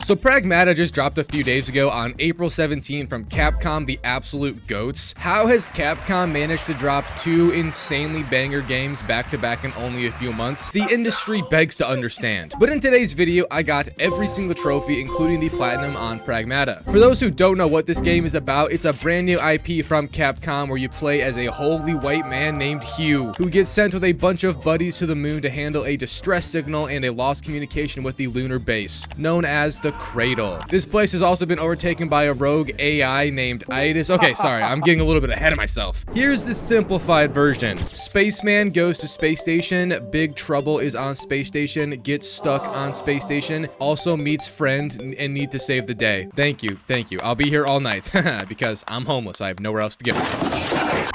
So Pragmata just dropped a few days ago on April 17 from Capcom, the absolute GOATs. How has Capcom managed to drop two insanely banger games back to back in only a few months? The industry begs to understand. But in today's video, I got every single trophy, including the platinum on Pragmata. For those who don't know what this game is about, it's a brand new IP from Capcom where you play as a holy white man named Hugh, who gets sent with a bunch of buddies to the moon to handle a distress signal and a lost communication with the lunar base, known as the Cradle. This place has also been overtaken by a rogue AI named Itis. Okay, sorry, I'm getting a little bit ahead of myself. Here's the simplified version. Spaceman goes to space station, Big Trouble is on space station, gets stuck on space station, also meets friend and need to save the day. Thank you. I'll be here all night because I'm homeless. I have nowhere else to go.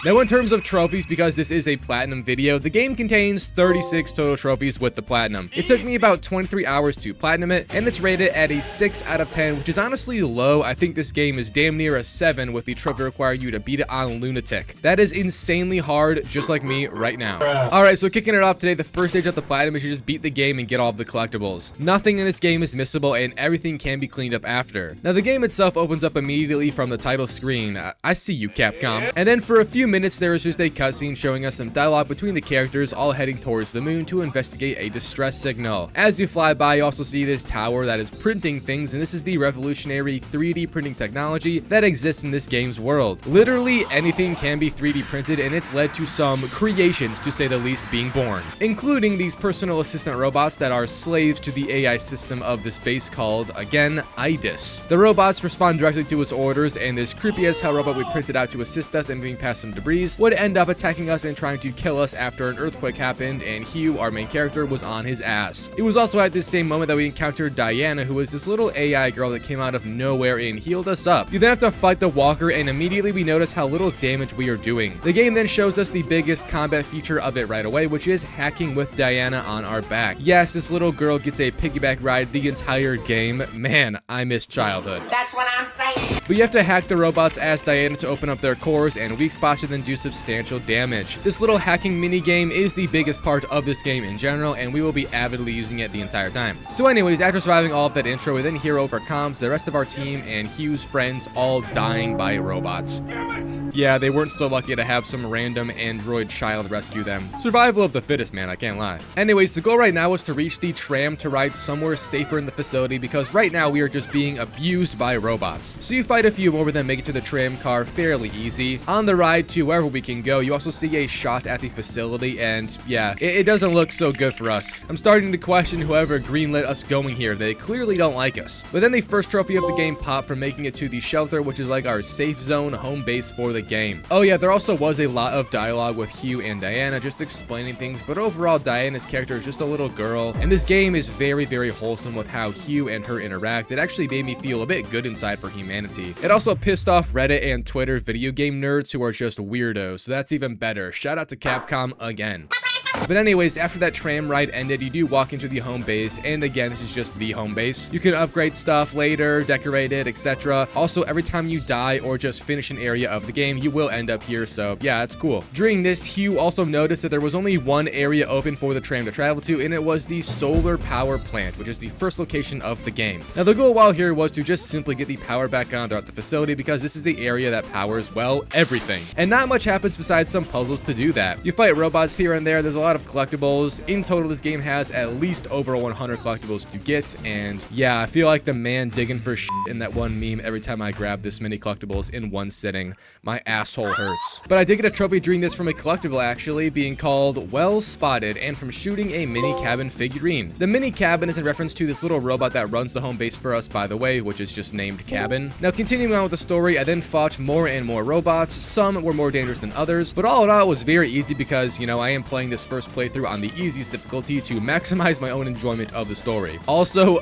Now, in terms of trophies, because this is a platinum video, the game contains 36 total trophies with the platinum. It took me about 23 hours to platinum it, and it's rated at a 6 out of 10, which is honestly low. I think this game is damn near a 7 with the trophy requiring you to beat it on LUNATIC. That is insanely hard, just like me right now. Alright, so kicking it off today, the first stage of the platinum is you just beat the game and get all of the collectibles. Nothing in this game is missable, and everything can be cleaned up after. Now, the game itself opens up immediately from the title screen. I see you, Capcom. And then for a few minutes, there is just a cutscene showing us some dialogue between the characters, all heading towards the moon to investigate a distress signal. As you fly by, you also see this tower that is printing things, and this is the revolutionary 3D printing technology that exists in this game's world. Literally anything can be 3D printed, and it's led to some creations, to say the least, being born, including these personal assistant robots that are slaves to the AI system of this base called, again, Itis. The robots respond directly to its orders, and this creepy as hell robot we printed out to assist us in moving past some debris would end up attacking us and trying to kill us after an earthquake happened, and Hugh, our main character, was on his ass. It was also at this same moment that we encountered Diana, who was this little AI girl that came out of nowhere and healed us up. You then have to fight the walker, and immediately we notice how little damage we are doing. The game then shows us the biggest combat feature of it right away, which is hacking with Diana on our back. Yes, this little girl gets a piggyback ride the entire game. Man, I miss childhood. That's what I'm saying. But you have to hack the robots as Diana to open up their cores and weak spots to then do substantial damage. This little hacking mini game is the biggest part of this game in general, and we will be avidly using it the entire time. So anyways, after surviving all of that intro, we then hear over comms the rest of our team and Hugh's friends all dying by robots. Yeah, they weren't so lucky to have some random android child rescue them. Survival of the fittest, man, I can't lie. Anyways, the goal right now is to reach the tram to ride somewhere safer in the facility, because right now we are just being abused by robots. So you fight a few more, then make it to the tram car fairly easy. On the ride to wherever we can go, you also see a shot at the facility, and yeah, it doesn't look so good for us. I'm starting to question whoever greenlit us going here. They clearly don't like us. But then the first trophy of the game popped from making it to the shelter, which is like our safe zone home base for the game. Oh yeah, there also was a lot of dialogue with Hugh and Diana, just explaining things, but overall Diana's character is just a little girl, and this game is very, very wholesome with how Hugh and her interact. It actually made me feel a bit good inside for humanity. It also pissed off Reddit and Twitter video game nerds who are just weirdos, so that's even better. Shout out to Capcom again. But anyways, after that tram ride ended, you do walk into the home base, and again, this is just the home base. You can upgrade stuff later, decorate it, etc. Also, every time you die or just finish an area of the game, you will end up here, so yeah, it's cool. During this, Hugh also noticed that there was only one area open for the tram to travel to, and it was the solar power plant, which is the first location of the game. Now, the goal while here was to just simply get the power back on throughout the facility, because this is the area that powers, well, everything. And not much happens besides some puzzles to do that. You fight robots here and there, there's a lot of collectibles. In total, this game has at least over 100 collectibles to get, and yeah, I feel like the man digging for shit in that one meme every time I grab this many collectibles in one sitting. My asshole hurts. But I did get a trophy during this from a collectible, actually, being called Well Spotted, and from shooting a mini cabin figurine. The mini cabin is in reference to this little robot that runs the home base for us, by the way, which is just named Cabin. Now, continuing on with the story, I then fought more and more robots. Some were more dangerous than others, but all in all, it was very easy because, you know, I am playing this first playthrough on the easiest difficulty to maximize my own enjoyment of the story. Also,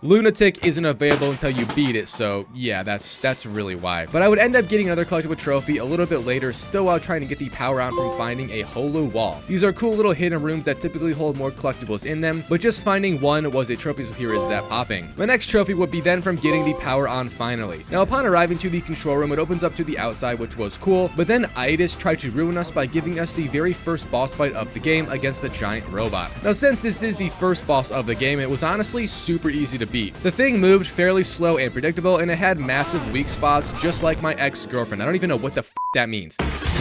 LUNATIC isn't available until you beat it, so yeah, that's really why. But I would end up getting another collectible trophy a little bit later, still while trying to get the power on from finding a holo wall. These are cool little hidden rooms that typically hold more collectibles in them, but just finding one was a trophy, so here is that popping. My next trophy would be then from getting the power on finally. Now, upon arriving to the control room, it opens up to the outside, which was cool, but then Itis tried to ruin us by giving us the very first boss fight of the game, time against the giant robot. Now, since this is the first boss of the game, it was honestly super easy to beat. The thing moved fairly slow and predictable, and it had massive weak spots just like my ex-girlfriend. I don't even know what the f that means.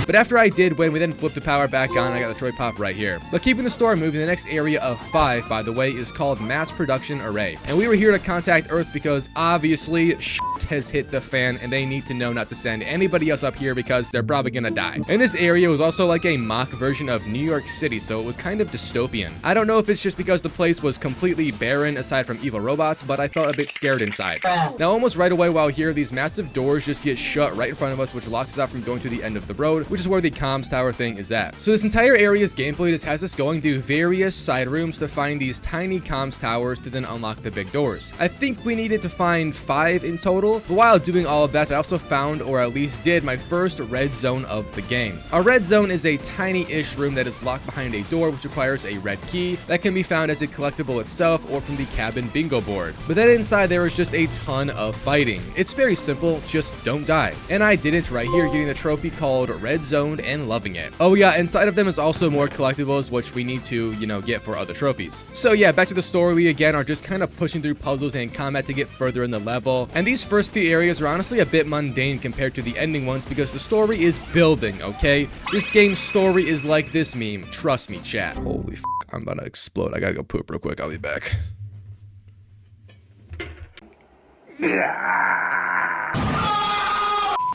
But after I did win, we then flipped the power back on, and I got the trophy pop right here. But keeping the story moving, the next area of 5, by the way, is called Mass Production Array. And we were here to contact Earth because obviously shit has hit the fan, and they need to know not to send anybody else up here because they're probably gonna die. And this area was also like a mock version of New York City, so it was kind of dystopian. I don't know if it's just because the place was completely barren aside from evil robots, but I felt a bit scared inside. Now, almost right away while here, these massive doors just get shut right in front of us, which locks us out from going to the end of the road, which is where the comms tower thing is at. So this entire area's gameplay just has us going through various side rooms to find these tiny comms towers to then unlock the big doors. I think we needed to find 5 in total, but while doing all of that, I also found, or at least did, my first red zone of the game. A red zone is a tiny-ish room that is locked behind a door, which requires a red key that can be found as a collectible itself or from the cabin bingo board. But then inside there is just a ton of fighting. It's very simple, just don't die. And I did it right here, getting the trophy called Red Zoned and loving it. Oh yeah, inside of them is also more collectibles, which we need to, get for other trophies. So yeah, back to the story. We again are just kind of pushing through puzzles and combat to get further in the level. And these first few areas are honestly a bit mundane compared to the ending ones because the story is building, okay? This game's story is like this meme. Trust me, chat. Holy f***, I'm about to explode. I gotta go poop real quick. I'll be back.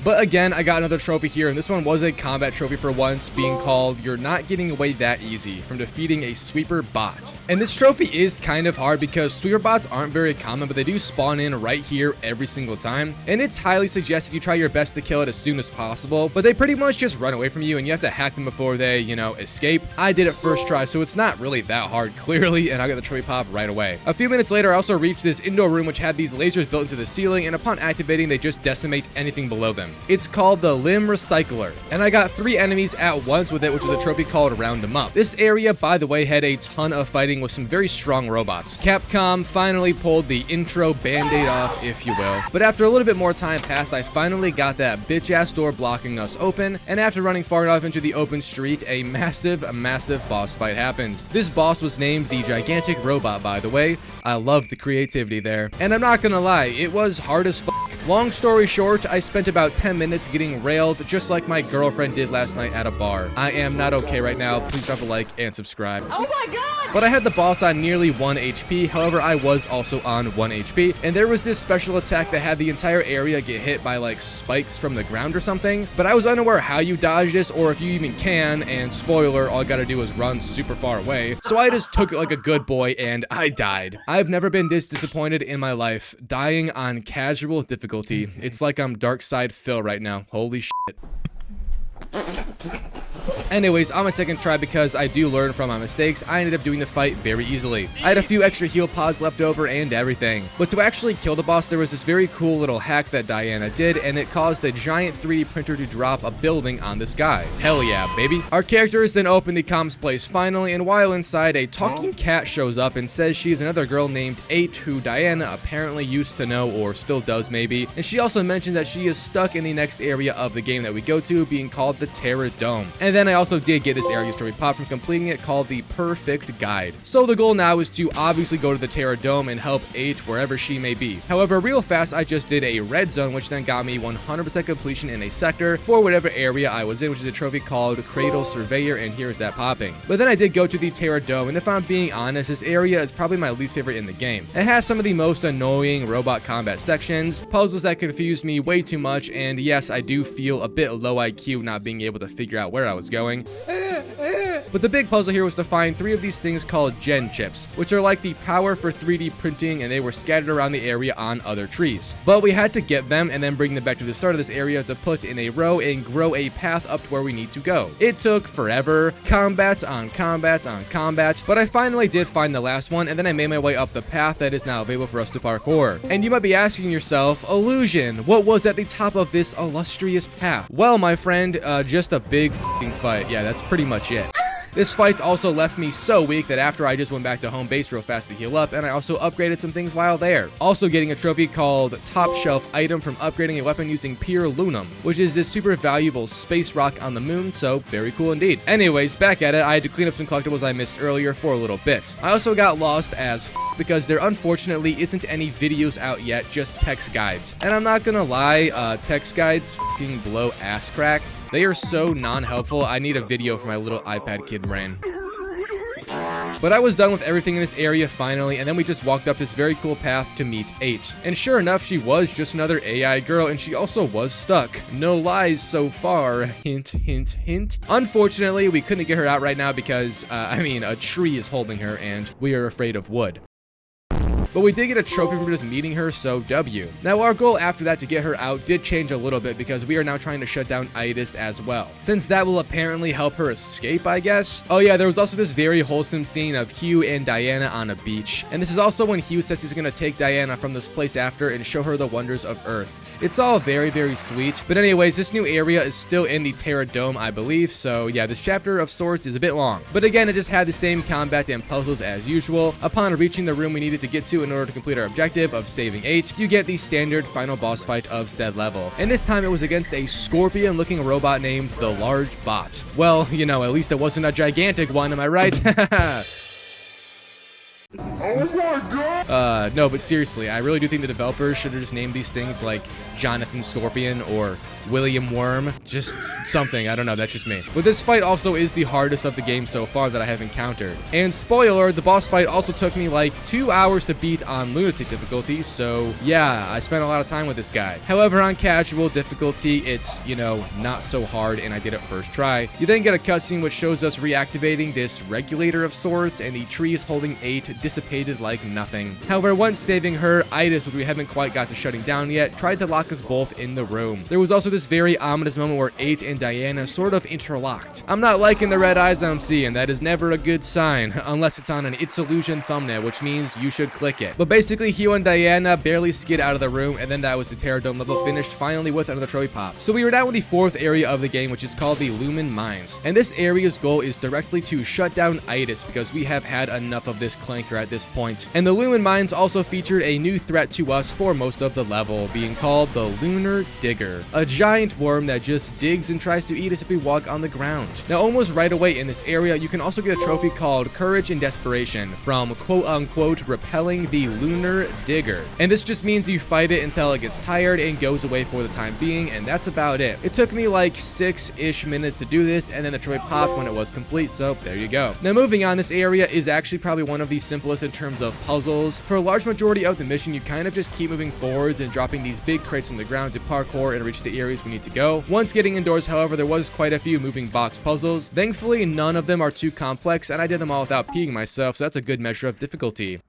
But again, I got another trophy here, and this one was a combat trophy for once, being called You're Not Getting Away That Easy from defeating a sweeper bot. And this trophy is kind of hard because sweeper bots aren't very common, but they do spawn in right here every single time. And it's highly suggested you try your best to kill it as soon as possible, but they pretty much just run away from you and you have to hack them before they, escape. I did it first try, so it's not really that hard, clearly, and I got the trophy pop right away. A few minutes later, I also reached this indoor room which had these lasers built into the ceiling, and upon activating, they just decimate anything below them. It's called the Limb Recycler, and I got 3 enemies at once with it, which was a trophy called Round 'em Up. This area, by the way, had a ton of fighting with some very strong robots. Capcom finally pulled the intro band-aid off, if you will. But after a little bit more time passed, I finally got that bitch-ass door blocking us open, and after running far enough into the open street, a massive boss fight happens. This boss was named the Gigantic Robot, by the way. I love the creativity there. And I'm not gonna lie, it was hard as fuck. Long story short, I spent about 10 minutes getting railed just like my girlfriend did last night at a bar. I am not okay right now. Please drop a like and subscribe. Oh my god! But I had the boss on nearly 1 HP. However, I was also on 1 HP. And there was this special attack that had the entire area get hit by like spikes from the ground or something. But I was unaware how you dodge this or if you even can. And spoiler, all I gotta do is run super far away. So I just took it like a good boy and I died. I've never been this disappointed in my life. Dying on casual difficulty. It's like I'm Dark Side Phil right now. Holy shit. Anyways, on my second try, because I do learn from my mistakes, I ended up doing the fight very easily. I had a few extra heal pods left over and everything. But to actually kill the boss, there was this very cool little hack that Diana did, and it caused a giant 3D printer to drop a building on this guy. Hell yeah, baby. Our characters then open the comms place finally, and while inside, a talking cat shows up and says she's another girl named 8 who Diana apparently used to know, or still does maybe. And she also mentioned that she is stuck in the next area of the game that we go to, being called the Terra Dome. And then I also did get this area story pop from completing it, called the Perfect Guide. So the goal now is to obviously go to the Terra Dome and help 8 wherever she may be. However, real fast, I just did a red zone, which then got me 100% completion in a sector for whatever area I was in, which is a trophy called Cradle Surveyor, and here's that popping. But then I did go to the Terra Dome, and if I'm being honest, this area is probably my least favorite in the game. It has some of the most annoying robot combat sections, puzzles that confused me way too much, and yes, I do feel a bit low IQ not being able to figure out where I was going. But the big puzzle here was to find 3 of these things called gen chips, which are like the power for 3D printing, and they were scattered around the area on other trees. But we had to get them and then bring them back to the start of this area to put in a row and grow a path up to where we need to go. It took forever, combat on combat on combat, but I finally did find the last one, and then I made my way up the path that is now available for us to parkour. And you might be asking yourself, Illusion, what was at the top of this illustrious path? Well, my friend, just a big f***ing fight. Yeah, that's pretty much it. This fight also left me so weak that after I just went back to home base real fast to heal up, and I also upgraded some things while there. Also getting a trophy called Top Shelf Item from upgrading a weapon using pure aluminum, which is this super valuable space rock on the moon, so very cool indeed. Anyways, back at it, I had to clean up some collectibles I missed earlier for a little bit. I also got lost as because there unfortunately isn't any videos out yet, just text guides. And I'm not gonna lie, text guides fucking blow ass crack. They are so non-helpful. I need a video for my little iPad kid brain. But I was done with everything in this area finally, and then we just walked up this very cool path to meet 8. And sure enough, she was just another AI girl, and she also was stuck. No lies so far. Hint, hint, hint. Unfortunately, we couldn't get her out right now because, a tree is holding her, and we are afraid of wood. But we did get a trophy from just meeting her, so W. Now our goal after that to get her out did change a little bit because we are now trying to shut down Itis as well, since that will apparently help her escape, I guess. Oh yeah, there was also this very wholesome scene of Hugh and Diana on a beach, and this is also when Hugh says he's gonna take Diana from this place after and show her the wonders of Earth. It's all very, very sweet. But anyways, this new area is still in the Terra Dome, I believe, so yeah, this chapter of sorts is a bit long. But again, it just had the same combat and puzzles as usual. Upon reaching the room we needed to get to in order to complete our objective of saving 8, you get the standard final boss fight of said level. And this time it was against a scorpion-looking robot named the Large Bot. Well, you know, at least it wasn't a gigantic one, am I right? Oh my god! No, but seriously, I really do think the developers should have just named these things like Jonathan Scorpion or William Worm. Just something, I don't know, that's just me. But this fight also is the hardest of the game so far that I have encountered. And spoiler, the boss fight also took me like 2 hours to beat on LUNATIC difficulty, so yeah, I spent a lot of time with this guy. However, on casual difficulty, it's, you know, not so hard, and I did it first try. You then get a cutscene which shows us reactivating this regulator of sorts, and the trees holding 8 dissipated like nothing. However, once saving her, Itis, which we haven't quite got to shutting down yet, tried to lock us both in the room. There was also this very ominous moment where 8 and Diana sort of interlocked. I'm not liking the red eyes I'm seeing. That is never a good sign, unless it's on an Its Ilusion thumbnail, which means you should click it. But basically, Hugh and Diana barely skid out of the room, and then that was the Terra Dome level finished, finally with another trophy pop. So we were down with the 4th area of the game, which is called the Lumen Mines. And this area's goal is directly to shut down Itis, because we have had enough of this clanker at this point. And the Lumen Mines also featured a new threat to us for most of the level, being called the Lunar Digger, a giant worm that just digs and tries to eat us if we walk on the ground. Now, almost right away in this area, you can also get a trophy called Courage and Desperation from quote-unquote repelling the Lunar Digger. And this just means you fight it until it gets tired and goes away for the time being, and that's about it. It took me like 6-ish minutes to do this, and then the trophy popped when it was complete, so there you go. Now, moving on, this area is actually probably one of the simplest in terms of puzzles. For a large majority of the mission, you kind of just keep moving forwards and dropping these big crates on the ground to parkour and reach the areas we need to go. Once getting indoors, however, there was quite a few moving box puzzles. Thankfully, none of them are too complex, and I did them all without peeing myself, so that's a good measure of difficulty.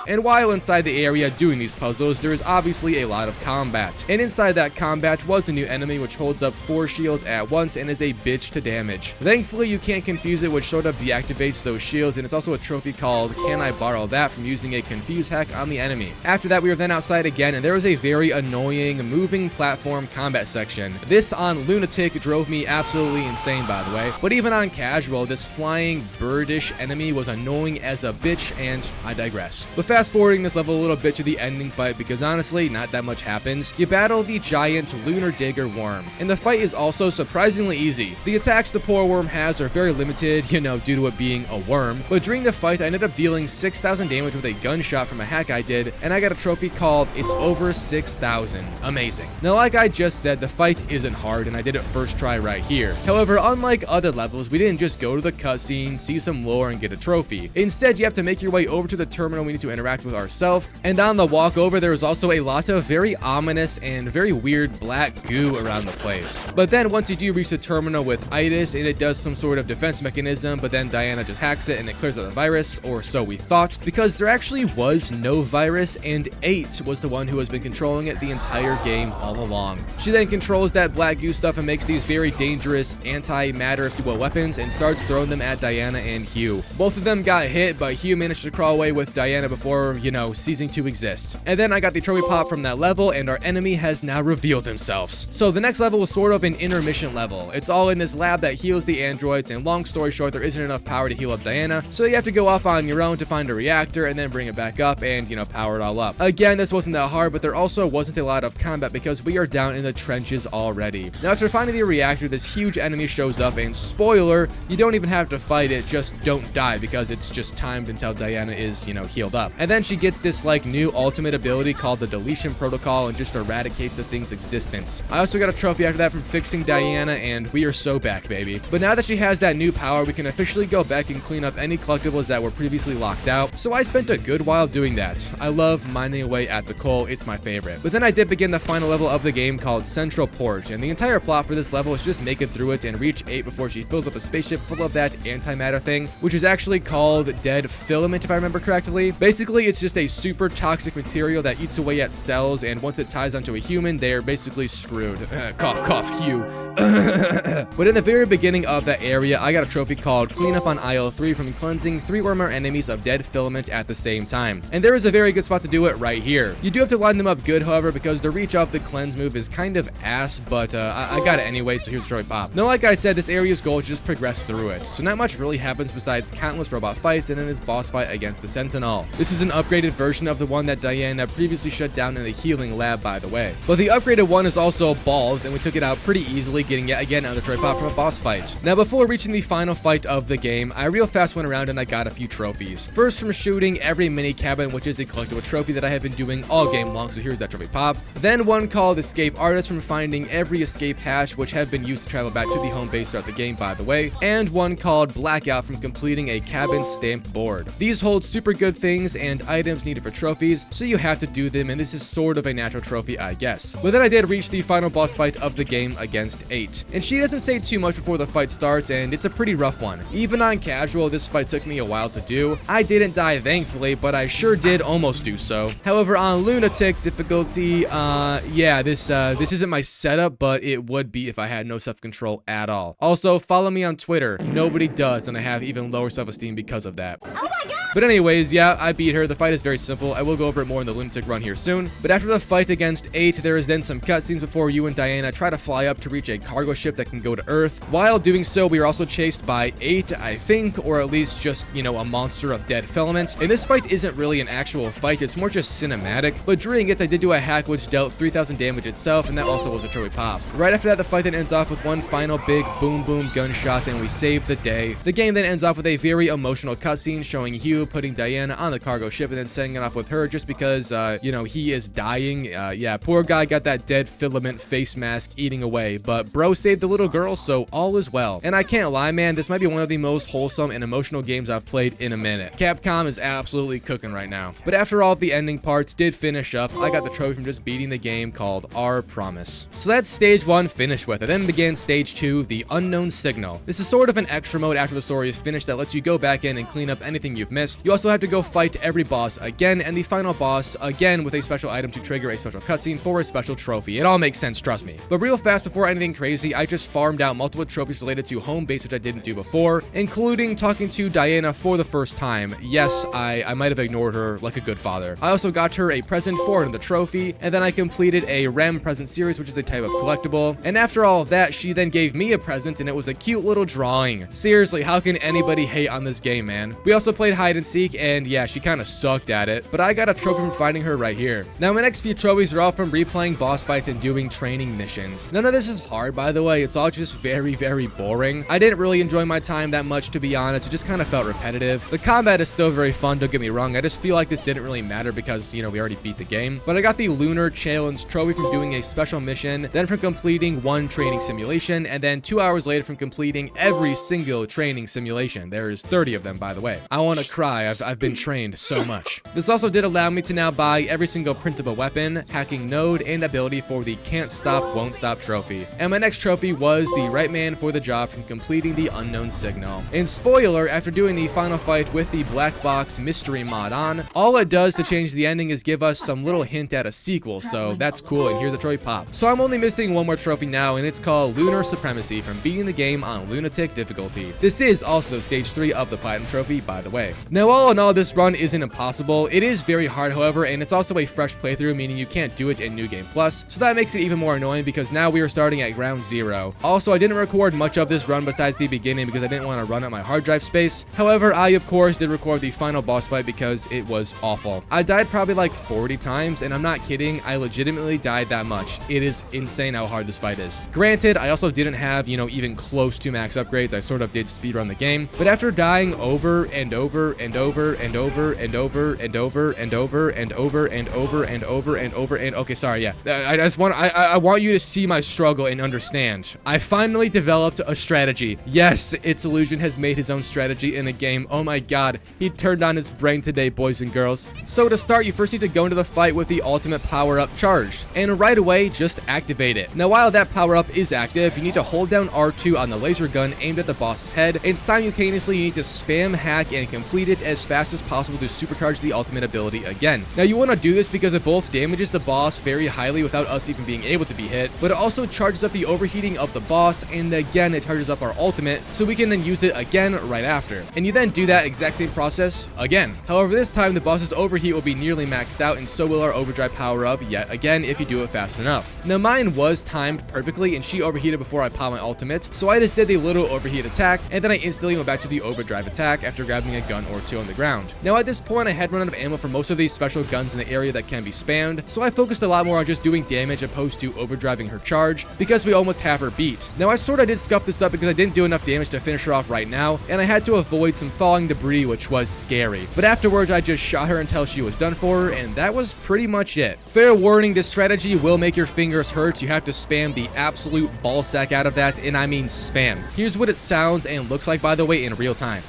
And while inside the area doing these puzzles, there is obviously a lot of combat. And inside that combat was a new enemy which holds up 4 shields at once and is a bitch to damage. Thankfully, you can't confuse it, which sort of deactivates those shields, and it's also a trophy called Can I Borrow That from using a confuse hack on the enemy. After that, we were then outside again, and there was a very annoying moving platform combat section. This on LUNATIC drove me absolutely insane, by the way. But even on casual, this flying birdish enemy was annoying as a bitch, and I digress. But fast forwarding this level a little bit to the ending fight, because honestly, not that much happens. You battle the giant Lunar Digger worm, and the fight is also surprisingly easy. The attacks the poor worm has are very limited, you know, due to it being a worm, but during the fight, I ended up dealing 6,000 damage with a gunshot from a hack I did, and I got a trophy called It's Over 6,000. Amazing. Now, like I just said, the fight isn't hard, and I did it first try right here. However, unlike other levels, we didn't just go to the cutscene, see some lore, and get a trophy. Instead, you have to make your way over to the terminal we need to interact with ourselves, and on the walk over, there was also a lot of very ominous and very weird black goo around the place. But then once you do reach the terminal with Itis, and it does some sort of defense mechanism, but then Diana just hacks it and it clears out the virus, or so we thought, because there actually was no virus, and 8 was the one who has been controlling it the entire game all along. She then controls that black goo stuff and makes these very dangerous anti-matter dual weapons and starts throwing them at Diana and Hugh. Both of them got hit, but Hugh managed to crawl away with Diana Diana before, you know, ceasing to exist. And then I got the trophy pop from that level, and our enemy has now revealed themselves. So the next level was sort of an intermission level. It's all in this lab that heals the androids, and long story short, there isn't enough power to heal up Diana, so you have to go off on your own to find a reactor and then bring it back up and, you know, power it all up. Again, this wasn't that hard, but there also wasn't a lot of combat because we are down in the trenches already. Now, after finding the reactor, this huge enemy shows up, and spoiler, you don't even have to fight it, just don't die because it's just timed until Diana is, you know, healed up. And then she gets this like new ultimate ability called the deletion protocol and just eradicates the thing's existence. I also got a trophy after that from fixing Diana, and we are so back, baby. But now that she has that new power, we can officially go back and clean up any collectibles that were previously locked out. So I spent a good while doing that. I love mining away at the coal, it's my favorite. But then I did begin the final level of the game called Central Port, and the entire plot for this level is just make it through it and reach 8 before she fills up a spaceship full of that antimatter thing, which is actually called dead filament if I remember correctly. Basically, it's just a super toxic material that eats away at cells, and once it ties onto a human, they're basically screwed. Cough, cough, Hugh. But in the very beginning of that area, I got a trophy called Clean Up on Aisle 3 from cleansing 3 or more enemies of dead filament at the same time. And there is a very good spot to do it right here. You do have to line them up good, however, because the reach of the cleanse move is kind of ass, but I got it anyway, so here's the trophy pop. Now, like I said, this area's goal is to just progress through it, so not much really happens besides countless robot fights and then this boss fight against the Sentinel. This is an upgraded version of the one that Diana previously shut down in the healing lab, by the way. But the upgraded one is also balls, and we took it out pretty easily, getting yet again another trophy pop from a boss fight. Now, before reaching the final fight of the game, I real fast went around and I got a few trophies. First, from shooting every mini cabin, which is a collectible trophy that I have been doing all game long, so here's that trophy pop. Then one called Escape Artist from finding every escape hash, which have been used to travel back to the home base throughout the game, by the way. And one called Blackout from completing a cabin stamped board. These hold super good things and items needed for trophies, so you have to do them, and this is sort of a natural trophy, I guess. But then I did reach the final boss fight of the game against 8. And she doesn't say too much before the fight starts, and it's a pretty rough one. Even on casual, this fight took me a while to do. I didn't die, thankfully, but I sure did almost do so. However, on Lunatic difficulty, yeah, this isn't my setup, but it would be if I had no self-control at all. Also, follow me on Twitter. Nobody does, and I have even lower self-esteem because of that. Oh my god! But anyways, yeah, I beat her. The fight is very simple. I will go over it more in the Lunatic run here soon. But after the fight against 8, there is then some cutscenes before you and Diana try to fly up to reach a cargo ship that can go to Earth. While doing so, we are also chased by 8, I think, or at least just, you know, a monster of dead filament. And this fight isn't really an actual fight, it's more just cinematic. But during it, I did do a hack which dealt 3,000 damage itself, and that also was a trophy pop. Right after that, the fight then ends off with one final big boom boom gunshot, and we save the day. The game then ends off with a very emotional cutscene showing Hugh putting Diana on the cargo ship and then setting it off with her just because, you know, he is dying. Yeah, poor guy got that dead filament face mask eating away, but bro saved the little girl, so all is well. And I can't lie, man, this might be one of the most wholesome and emotional games I've played in a minute. Capcom is absolutely cooking right now. But after all of the ending parts did finish up, I got the trophy from just beating the game called Our Promise. So that's stage 1 finished with. And then began stage 2, the Unknown Signal. This is sort of an extra mode after the story is finished that lets you go back in and clean up anything you've missed. You also have to go fight every boss again, and the final boss again with a special item to trigger a special cutscene for a special trophy. It all makes sense, trust me. But real fast, before anything crazy, I just farmed out multiple trophies related to home base, which I didn't do before, including talking to Diana for the first time. Yes, I might have ignored her like a good father. I also got her a present for another trophy, and then I completed a REM present series, which is a type of collectible. And after all of that, she then gave me a present, and it was a cute little drawing. Seriously, how can anybody hate on this game, man? We also played hide and seek, and yeah, she kind of sucked at it, but I got a trophy from finding her right here. Now, my next few trophies are all from replaying boss fights and doing training missions. None of this is hard, by the way. It's all just very, very boring. I didn't really enjoy my time that much, to be honest. It just kind of felt repetitive. The combat is still very fun, don't get me wrong. I just feel like this didn't really matter because, you know, we already beat the game. But I got the Lunar Challenge trophy from doing a special mission, then from completing one training simulation, and then 2 hours later from completing every single training simulation. There's 30 of them, by the way. I want to cry. I've been trained so much. This also did allow me to now buy every single printable weapon, hacking node, and ability for the Can't Stop, Won't Stop trophy. And my next trophy was the Right Man for the Job from completing the Unknown Signal. And spoiler, after doing the final fight with the Black Box Mystery mod on, all it does to change the ending is give us some little hint at a sequel, so that's cool, and here's the trophy pop. So I'm only missing one more trophy now, and it's called Lunar Supremacy from beating the game on Lunatic difficulty. This is also stage 3 of the Platinum trophy, by the way. Now, all in all, this run isn't impossible. It is very hard, however, and it's also a fresh playthrough, meaning you can't do it in New Game Plus, so that makes it even more annoying because now we are starting at ground zero. Also, I didn't record much of this run besides the beginning because I didn't want to run out my hard drive space. However, I of course did record the final boss fight because it was awful. I died probably like 40 times, and I'm not kidding, I legitimately died that much. It is insane how hard this fight is. Granted, I also didn't have, even close to max upgrades. I sort of did speedrun the game, but after dying over and over and over and over and over and over and over and over and over and over and over and okay, sorry, yeah. I want you to see my struggle and understand. I finally developed a strategy. Yes, ItsIlusion has made his own strategy in a game. Oh my god, he turned on his brain today, boys and girls. So to start, you first need to go into the fight with the ultimate power-up charged, and right away, just activate it. Now, while that power-up is active, you need to hold down R2 on the laser gun aimed at the boss's head, and simultaneously, you need to spam hack and complete it as fast as possible to supercharge the ultimate ability again. Now, you want to do this because it both damages the boss very highly without us even being able to be hit, but it also charges up the overheating of the boss, and again, it charges up our ultimate, so we can then use it again right after. And you then do that exact same process again. However, this time, the boss's overheat will be nearly maxed out, and so will our overdrive power-up yet again if you do it fast enough. Now, mine was timed perfectly, and she overheated before I popped my ultimate, so I just did the little overheat attack, and then I instantly went back to the overdrive attack after grabbing a gun or two on the ground. Now, at this point, I had run out of ammo for most of these special guns in the area that can be spammed, so I focused a lot more on just doing damage opposed to overdriving her charge, because we almost have her beat. Now, I sorta did scuff this up because I didn't do enough damage to finish her off right now, and I had to avoid some falling debris, which was scary. But afterwards, I just shot her until she was done for, and that was pretty much it. Fair warning, this strategy will make your fingers hurt. You have to spam the absolute ballsack out of that, and I mean spam. Here's what it sounds and looks like, by the way, in real time.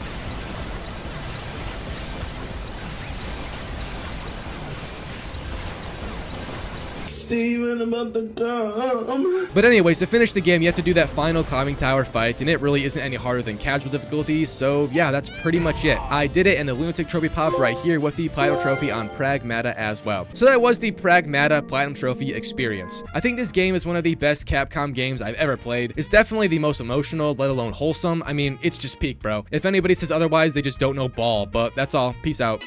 But anyways, to finish the game, you have to do that final climbing tower fight, and it really isn't any harder than casual difficulty, so yeah, that's pretty much it. I did it, and the LUNATIC trophy popped right here with the Platinum trophy on Pragmata as well. So that was the Pragmata Platinum trophy experience. I think this game is one of the best Capcom games I've ever played. It's definitely the most emotional, let alone wholesome. I mean, it's just peak, bro. If anybody says otherwise, they just don't know ball, but that's all. Peace out.